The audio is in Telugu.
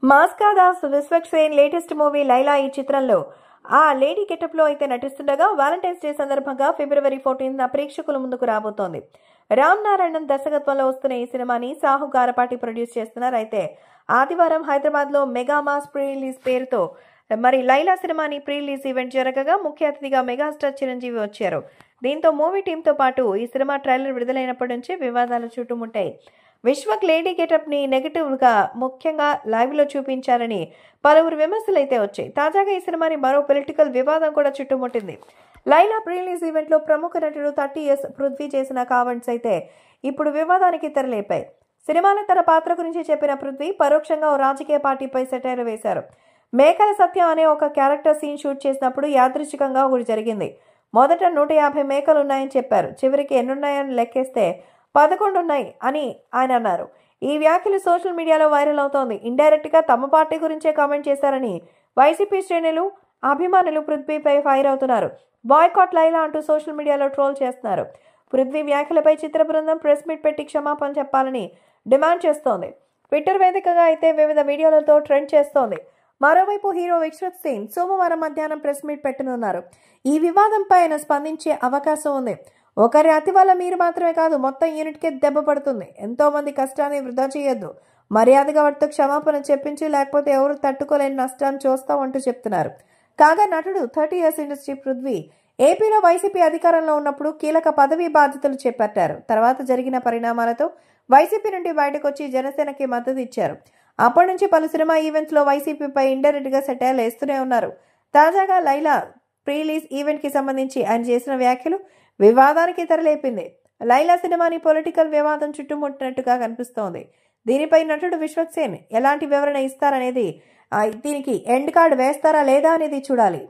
మాస్కా దాస్ విశ్వక్సేన్ లేటెస్ట్ మూవీ లైలా ఈ చిత్రంలో ఆ లేడీ గెటప్ లో అయితే నటిస్తుండగా వాలంటైన్స్ డే సందర్భంగా ఫిబ్రవరి 14న ప్రేక్షకుల ముందుకు రాబోతోంది. రామ్ నారాయణన్ దర్శకత్వంలో వస్తున్న ఈ సినిమాని సాహు గారపాటి ప్రొడ్యూస్ చేస్తున్నారు. అయితే ఆదివారం హైదరాబాద్ లో మెగా మాస్ ప్రీ రిలీజ్ పేరుతో లైలా సినిమాని ప్రీ రిలీజ్ ఈవెంట్ జరగగా ముఖ్య అతిథిగా మెగాస్టార్ చిరంజీవి వచ్చారు. దీంతో మూవీ టీంతో పాటు ఈ సినిమా ట్రైలర్ విడుదలైనప్పటి నుంచి వివాదాలు చుట్టుముట్టాయి. విశ్వక్ లేడీ గెటప్ ని నెగటివ్ గా ముఖ్యంగా లైవ్ లో చూపించారని పలువురు విమర్శలైతే వచ్చాయి. తాజాగా ఈ సినిమాని మరో పొలిటికల్ వివాదం కూడా చుట్టుముట్టింది. లైలా ప్రీ రిలీజ్ ఈవెంట్ లో ప్రముఖ నటుడు 30 years పృథ్వీ చేసిన కామెంట్స్ అయితే ఇప్పుడు వివాదానికి తెరలేపాయి. సినిమాలో తన పాత్ర గురించి చెప్పిన పృథ్వీ పరోక్షంగా ఓ రాజకీయ పార్టీపై సెటైర్ వేశారు. మేకల సత్యం అనే ఒక క్యారెక్టర్ సీన్ షూట్ చేసినప్పుడు యాదృచ్ఛికంగా ఒకటి జరిగింది. మొదట 150 మేకలు ఉన్నాయని చెప్పారు. చివరికి ఎన్నున్నాయని లెక్కేస్తే 11 ఉన్నాయి అని ఆయన అన్నారు. ఈ వ్యాఖ్యలు సోషల్ మీడియాలో వైరల్ అవుతోంది. ఇండైరెక్ట్ గా తమ పార్టీ గురించే కామెంట్ చేశారని వైసీపీ శ్రేణులు అభిమానులు పృథ్వీపై ఫైర్ అవుతున్నారు. బాయ్కాట్ లైలా అంటూ సోషల్ మీడియాలో ట్రోల్ చేస్తున్నారు. పృథ్వీ వ్యాఖ్యలపై చిత్ర బృందం ప్రెస్ మీట్ పెట్టి క్షమాపణ చెప్పాలని డిమాండ్ చేస్తోంది. ట్విట్టర్ వేదికగా అయితే వివిధ వీడియోలతో ట్రెండ్ చేస్తోంది. మరోవైపు హీరో విశ్వక్సేన్ సోమవారం మధ్యాహ్నం ప్రెస్ మీట్ పెట్టనున్నారు. ఈ వివాదంపై ఆయన స్పందించే అవకాశం ఉంది. ఒకరి అతి వల్ల మీరు మాత్రమే కాదు, మొత్తం యూనిట్కే దెబ్బ పడుతుంది. ఎంతో మంది కష్టాన్ని వృధా చేయొద్దు. మర్యాదగా వాటితో క్షమాపణ చెప్పించి, లేకపోతే ఎవరు తట్టుకోలేని నష్టాన్ని చూస్తామంటూ చెప్తున్నారు. కాగా నటుడు 30 years ఇండస్ట్రీ పృథ్వీ ఏపీలో వైసీపీ అధికారంలో ఉన్నప్పుడు కీలక పదవీ బాధ్యతలు చేపట్టారు. తర్వాత జరిగిన పరిణామాలతో వైసీపీ నుండి బయటకు వచ్చి జనసేనకి మద్దతు ఇచ్చారు. అప్పటి నుంచి పలు సినిమా ఈవెంట్స్ లో వైసీపీపై ఇండైరెక్ట్ గా సెటైర్లు వేస్తూనే ఉన్నారు. తాజాగా లైలా ప్రీ రిలీజ్ ఈవెంట్ కి సంబంధించి ఆయన చేసిన వ్యాఖ్యలు వివాదానికి తెరలేపింది. లైలా సినిమాని పొలిటికల్ వివాదం చుట్టుముట్టినట్టుగా కనిపిస్తోంది. దీనిపై నటుడు విశ్వక్సేన్ ఎలాంటి వివరణ ఇస్తారనేది, దీనికి ఎండ్ కార్డ్ వేస్తారా లేదా అనేది చూడాలి.